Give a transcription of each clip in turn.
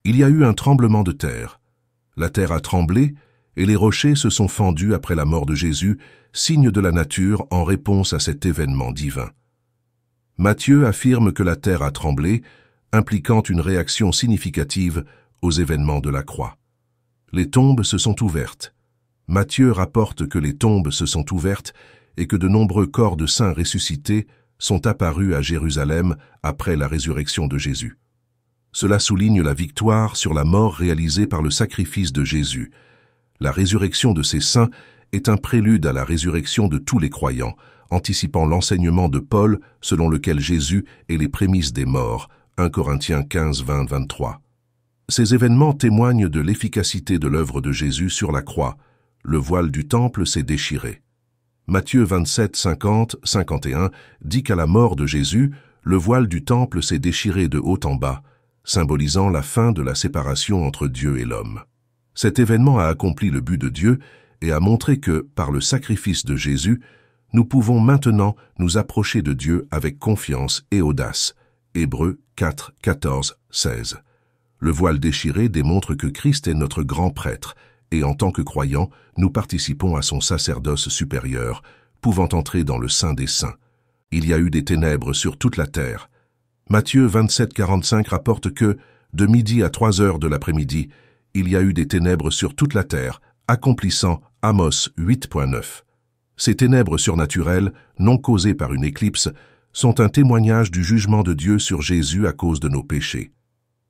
Il y a eu un tremblement de terre. La terre a tremblé et les rochers se sont fendus après la mort de Jésus, signe de la nature en réponse à cet événement divin. Matthieu affirme que la terre a tremblé, impliquant une réaction significative aux événements de la croix. Les tombes se sont ouvertes. Matthieu rapporte que les tombes se sont ouvertes et que de nombreux corps de saints ressuscités sont apparus à Jérusalem après la résurrection de Jésus. Cela souligne la victoire sur la mort réalisée par le sacrifice de Jésus. La résurrection de ces saints est un prélude à la résurrection de tous les croyants, anticipant l'enseignement de Paul selon lequel Jésus est les prémices des morts, 1 Corinthiens 15, 20, 23. Ces événements témoignent de l'efficacité de l'œuvre de Jésus sur la croix. Le voile du temple s'est déchiré. Matthieu 27, 50, 51 dit qu'à la mort de Jésus, le voile du temple s'est déchiré de haut en bas, symbolisant la fin de la séparation entre Dieu et l'homme. Cet événement a accompli le but de Dieu et a montré que, par le sacrifice de Jésus, nous pouvons maintenant nous approcher de Dieu avec confiance et audace. Hébreux 4, 14, 16. Le voile déchiré démontre que Christ est notre grand prêtre, et en tant que croyants, nous participons à son sacerdoce supérieur, pouvant entrer dans le Saint des Saints. Il y a eu des ténèbres sur toute la terre. Matthieu 27, 45 rapporte que, de midi à 3 heures de l'après-midi, il y a eu des ténèbres sur toute la terre, accomplissant Amos 8.9. Ces ténèbres surnaturelles, non causées par une éclipse, sont un témoignage du jugement de Dieu sur Jésus à cause de nos péchés.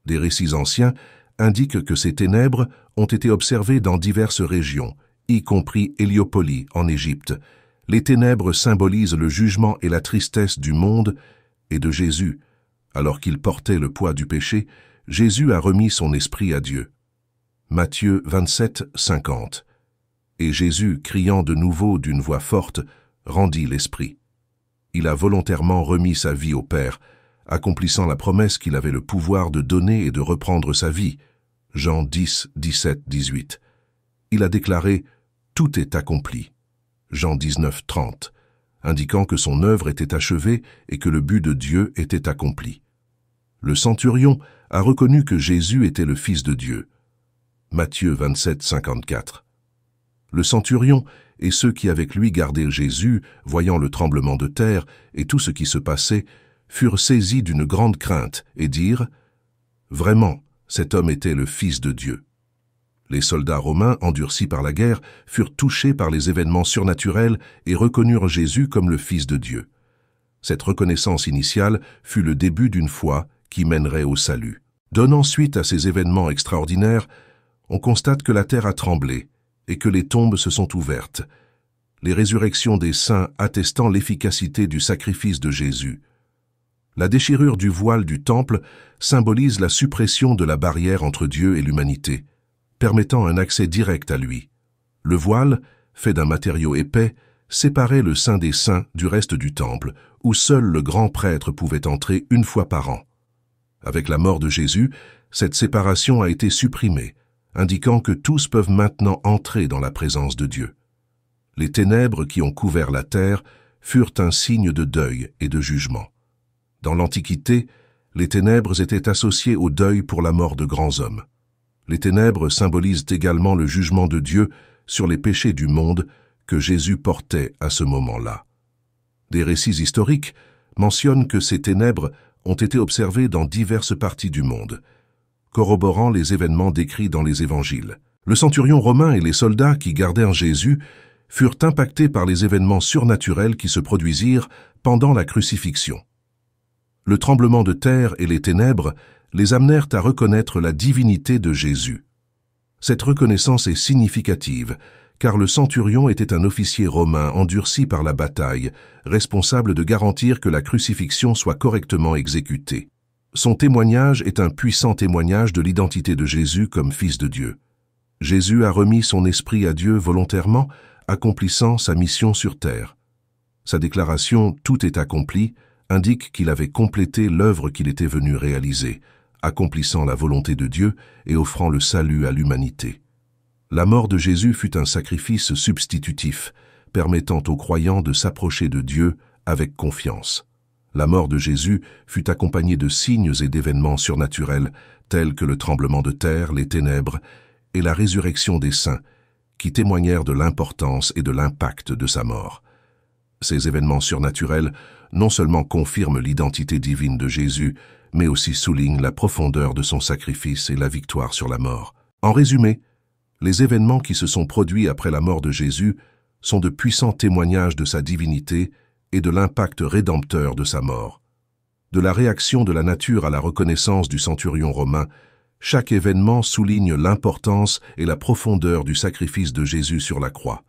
Des récits anciens indiquent que ces ténèbres ont été observées dans diverses régions, y compris Héliopolie en Égypte. Les ténèbres symbolisent le jugement et la tristesse du monde et de Jésus. Alors qu'il portait le poids du péché, Jésus a remis son esprit à Dieu. Matthieu 27, 50. Et Jésus, criant de nouveau d'une voix forte, rendit l'esprit. Il a volontairement remis sa vie au Père, accomplissant la promesse qu'il avait le pouvoir de donner et de reprendre sa vie. Jean 10, 17, 18. Il a déclaré « Tout est accompli ». Jean 19, 30, indiquant que son œuvre était achevée et que le but de Dieu était accompli. Le centurion a reconnu que Jésus était le Fils de Dieu. Matthieu 27, 54. Le centurion et ceux qui avec lui gardaient Jésus, voyant le tremblement de terre et tout ce qui se passait, furent saisis d'une grande crainte et dirent « Vraiment, cet homme était le Fils de Dieu ». Les soldats romains, endurcis par la guerre, furent touchés par les événements surnaturels et reconnurent Jésus comme le Fils de Dieu. Cette reconnaissance initiale fut le début d'une foi qui mènerait au salut. Donnant suite à ces événements extraordinaires, on constate que la terre a tremblé et que les tombes se sont ouvertes, les résurrections des saints attestant l'efficacité du sacrifice de Jésus. La déchirure du voile du temple symbolise la suppression de la barrière entre Dieu et l'humanité, permettant un accès direct à lui. Le voile, fait d'un matériau épais, séparait le Saint des Saints du reste du temple, où seul le grand prêtre pouvait entrer une fois par an. Avec la mort de Jésus, cette séparation a été supprimée, indiquant que tous peuvent maintenant entrer dans la présence de Dieu. Les ténèbres qui ont couvert la terre furent un signe de deuil et de jugement. Dans l'Antiquité, les ténèbres étaient associées au deuil pour la mort de grands hommes. Les ténèbres symbolisent également le jugement de Dieu sur les péchés du monde que Jésus portait à ce moment-là. Des récits historiques mentionnent que ces ténèbres ont été observées dans diverses parties du monde, corroborant les événements décrits dans les évangiles. Le centurion romain et les soldats qui gardèrent Jésus furent impactés par les événements surnaturels qui se produisirent pendant la crucifixion. Le tremblement de terre et les ténèbres les amenèrent à reconnaître la divinité de Jésus. Cette reconnaissance est significative, car le centurion était un officier romain endurci par la bataille, responsable de garantir que la crucifixion soit correctement exécutée. Son témoignage est un puissant témoignage de l'identité de Jésus comme Fils de Dieu. Jésus a remis son esprit à Dieu volontairement, accomplissant sa mission sur terre. Sa déclaration « Tout est accompli » indique qu'il avait complété l'œuvre qu'il était venu réaliser, accomplissant la volonté de Dieu et offrant le salut à l'humanité. La mort de Jésus fut un sacrifice substitutif, permettant aux croyants de s'approcher de Dieu avec confiance. La mort de Jésus fut accompagnée de signes et d'événements surnaturels tels que le tremblement de terre, les ténèbres et la résurrection des saints, qui témoignèrent de l'importance et de l'impact de sa mort. Ces événements surnaturels non seulement confirment l'identité divine de Jésus, mais aussi soulignent la profondeur de son sacrifice et la victoire sur la mort. En résumé, les événements qui se sont produits après la mort de Jésus sont de puissants témoignages de sa divinité et de l'impact rédempteur de sa mort. De la réaction de la nature à la reconnaissance du centurion romain, chaque événement souligne l'importance et la profondeur du sacrifice de Jésus sur la croix.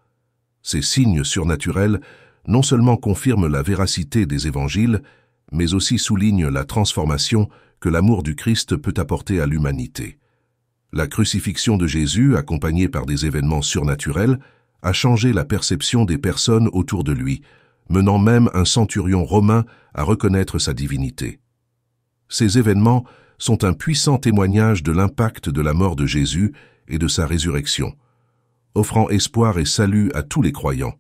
Ces signes surnaturels non seulement confirment la véracité des évangiles, mais aussi soulignent la transformation que l'amour du Christ peut apporter à l'humanité. La crucifixion de Jésus, accompagnée par des événements surnaturels, a changé la perception des personnes autour de lui, menant même un centurion romain à reconnaître sa divinité. Ces événements sont un puissant témoignage de l'impact de la mort de Jésus et de sa résurrection, offrant espoir et salut à tous les croyants.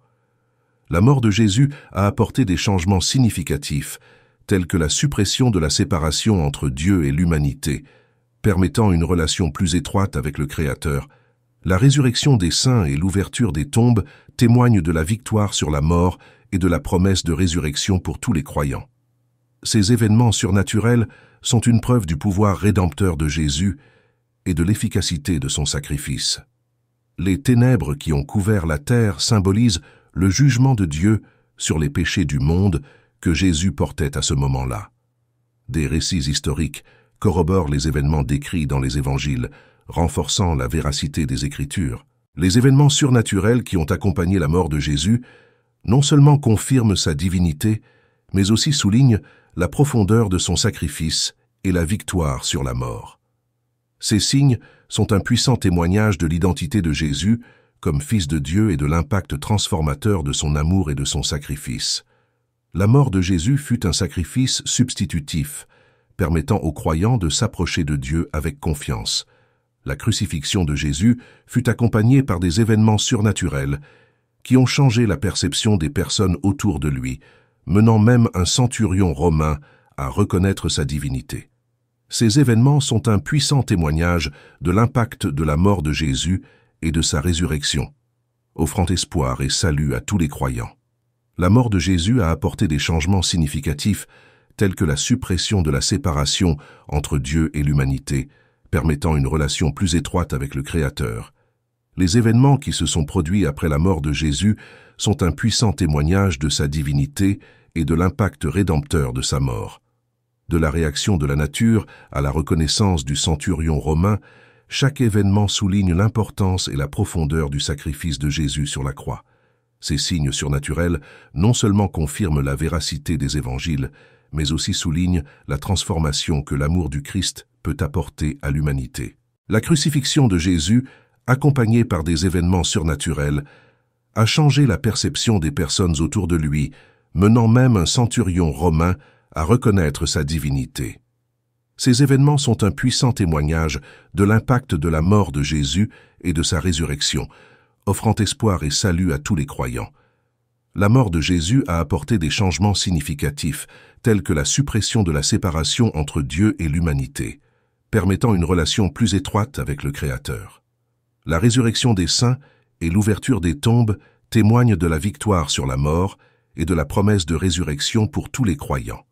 La mort de Jésus a apporté des changements significatifs, tels que la suppression de la séparation entre Dieu et l'humanité, permettant une relation plus étroite avec le Créateur. La résurrection des saints et l'ouverture des tombes témoignent de la victoire sur la mort et de la promesse de résurrection pour tous les croyants. Ces événements surnaturels sont une preuve du pouvoir rédempteur de Jésus et de l'efficacité de son sacrifice. Les ténèbres qui ont couvert la terre symbolisent le jugement de Dieu sur les péchés du monde que Jésus portait à ce moment-là. Des récits historiques corroborent les événements décrits dans les évangiles, renforçant la véracité des Écritures. Les événements surnaturels qui ont accompagné la mort de Jésus non seulement confirment sa divinité, mais aussi soulignent la profondeur de son sacrifice et la victoire sur la mort. Ces signes sont un puissant témoignage de l'identité de Jésus comme Fils de Dieu et de l'impact transformateur de son amour et de son sacrifice. La mort de Jésus fut un sacrifice substitutif, permettant aux croyants de s'approcher de Dieu avec confiance. La crucifixion de Jésus fut accompagnée par des événements surnaturels qui ont changé la perception des personnes autour de lui, menant même un centurion romain à reconnaître sa divinité. Ces événements sont un puissant témoignage de l'impact de la mort de Jésus et de sa résurrection, offrant espoir et salut à tous les croyants. La mort de Jésus a apporté des changements significatifs tels que la suppression de la séparation entre Dieu et l'humanité, permettant une relation plus étroite avec le Créateur. Les événements qui se sont produits après la mort de Jésus sont un puissant témoignage de sa divinité et de l'impact rédempteur de sa mort. De la réaction de la nature à la reconnaissance du centurion romain, chaque événement souligne l'importance et la profondeur du sacrifice de Jésus sur la croix. Ces signes surnaturels non seulement confirment la véracité des évangiles, mais aussi soulignent la transformation que l'amour du Christ peut apporter à l'humanité. La crucifixion de Jésus, accompagnée par des événements surnaturels, a changé la perception des personnes autour de lui, menant même un centurion romain à reconnaître sa divinité. Ces événements sont un puissant témoignage de l'impact de la mort de Jésus et de sa résurrection, offrant espoir et salut à tous les croyants. La mort de Jésus a apporté des changements significatifs, tels que la suppression de la séparation entre Dieu et l'humanité, permettant une relation plus étroite avec le Créateur. La résurrection des saints et l'ouverture des tombes témoignent de la victoire sur la mort et de la promesse de résurrection pour tous les croyants.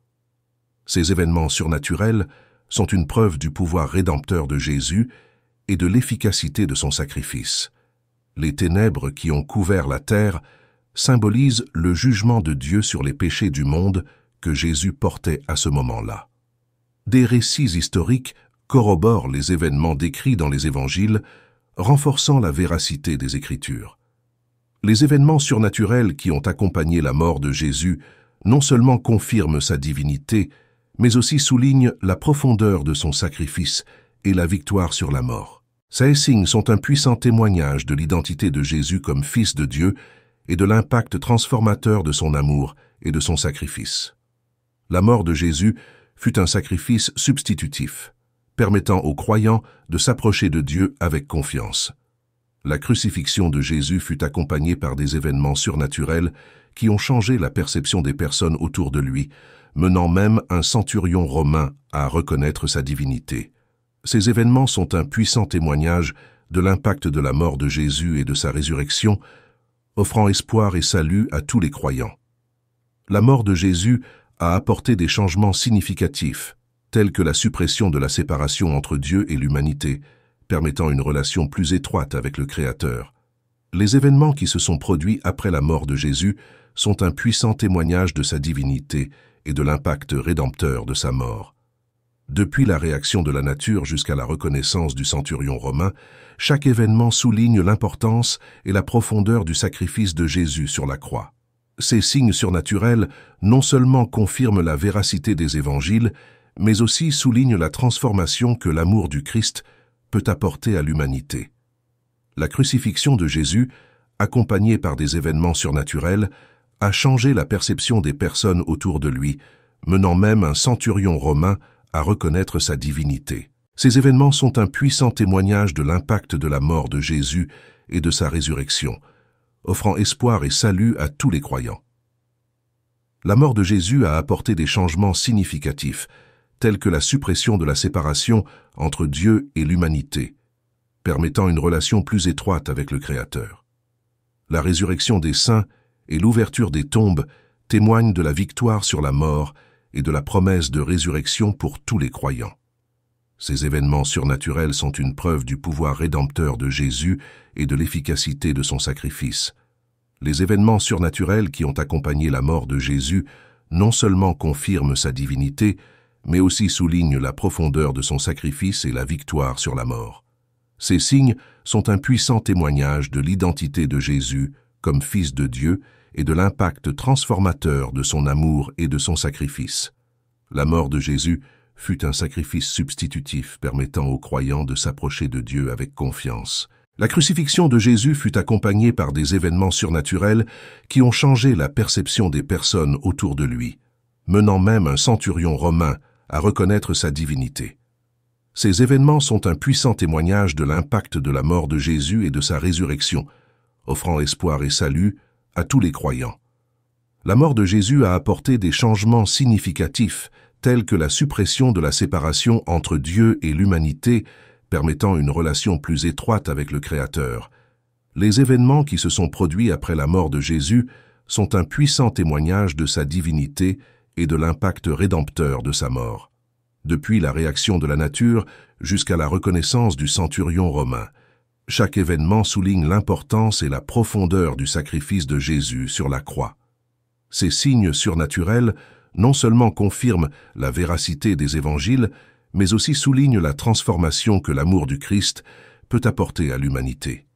Ces événements surnaturels sont une preuve du pouvoir rédempteur de Jésus et de l'efficacité de son sacrifice. Les ténèbres qui ont couvert la terre symbolisent le jugement de Dieu sur les péchés du monde que Jésus portait à ce moment-là. Des récits historiques corroborent les événements décrits dans les évangiles, renforçant la véracité des Écritures. Les événements surnaturels qui ont accompagné la mort de Jésus non seulement confirment sa divinité, mais aussi soulignent la profondeur de son sacrifice et la victoire sur la mort. Ces signes sont un puissant témoignage de l'identité de Jésus comme Fils de Dieu et de l'impact transformateur de son amour et de son sacrifice. La mort de Jésus fut un sacrifice substitutif, permettant aux croyants de s'approcher de Dieu avec confiance. La crucifixion de Jésus fut accompagnée par des événements surnaturels qui ont changé la perception des personnes autour de lui, menant même un centurion romain à reconnaître sa divinité. Ces événements sont un puissant témoignage de l'impact de la mort de Jésus et de sa résurrection, offrant espoir et salut à tous les croyants. La mort de Jésus a apporté des changements significatifs, tels que la suppression de la séparation entre Dieu et l'humanité, permettant une relation plus étroite avec le Créateur. Les événements qui se sont produits après la mort de Jésus sont un puissant témoignage de sa divinité et de l'impact rédempteur de sa mort. Depuis la réaction de la nature jusqu'à la reconnaissance du centurion romain, chaque événement souligne l'importance et la profondeur du sacrifice de Jésus sur la croix. Ces signes surnaturels non seulement confirment la véracité des évangiles, mais aussi soulignent la transformation que l'amour du Christ peut apporter à l'humanité. La crucifixion de Jésus, accompagnée par des événements surnaturels, a changé la perception des personnes autour de lui, menant même un centurion romain à reconnaître sa divinité. Ces événements sont un puissant témoignage de l'impact de la mort de Jésus et de sa résurrection, offrant espoir et salut à tous les croyants. La mort de Jésus a apporté des changements significatifs, tels que la suppression de la séparation entre Dieu et l'humanité, permettant une relation plus étroite avec le Créateur. La résurrection des saints et l'ouverture des tombes témoignent de la victoire sur la mort et de la promesse de résurrection pour tous les croyants. Ces événements surnaturels sont une preuve du pouvoir rédempteur de Jésus et de l'efficacité de son sacrifice. Les événements surnaturels qui ont accompagné la mort de Jésus non seulement confirment sa divinité, mais aussi soulignent la profondeur de son sacrifice et la victoire sur la mort. Ces signes sont un puissant témoignage de l'identité de Jésus comme Fils de Dieu et de l'impact transformateur de son amour et de son sacrifice. La mort de Jésus fut un sacrifice substitutif permettant aux croyants de s'approcher de Dieu avec confiance. La crucifixion de Jésus fut accompagnée par des événements surnaturels qui ont changé la perception des personnes autour de lui, menant même un centurion romain à reconnaître sa divinité. Ces événements sont un puissant témoignage de l'impact de la mort de Jésus et de sa résurrection, offrant espoir et salut à tous les croyants. La mort de Jésus a apporté des changements significatifs, tels que la suppression de la séparation entre Dieu et l'humanité, permettant une relation plus étroite avec le Créateur. Les événements qui se sont produits après la mort de Jésus sont un puissant témoignage de sa divinité et de l'impact rédempteur de sa mort. Depuis la réaction de la nature jusqu'à la reconnaissance du centurion romain, chaque événement souligne l'importance et la profondeur du sacrifice de Jésus sur la croix. Ces signes surnaturels non seulement confirment la véracité des évangiles, mais aussi soulignent la transformation que l'amour du Christ peut apporter à l'humanité.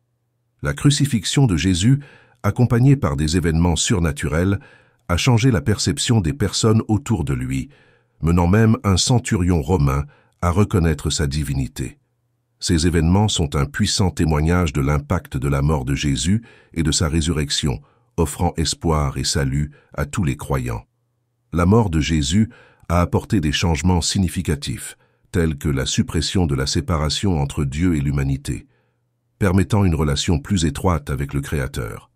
La crucifixion de Jésus, accompagnée par des événements surnaturels, a changé la perception des personnes autour de lui, menant même un centurion romain à reconnaître sa divinité. Ces événements sont un puissant témoignage de l'impact de la mort de Jésus et de sa résurrection, offrant espoir et salut à tous les croyants. La mort de Jésus a apporté des changements significatifs, tels que la suppression de la séparation entre Dieu et l'humanité, permettant une relation plus étroite avec le Créateur.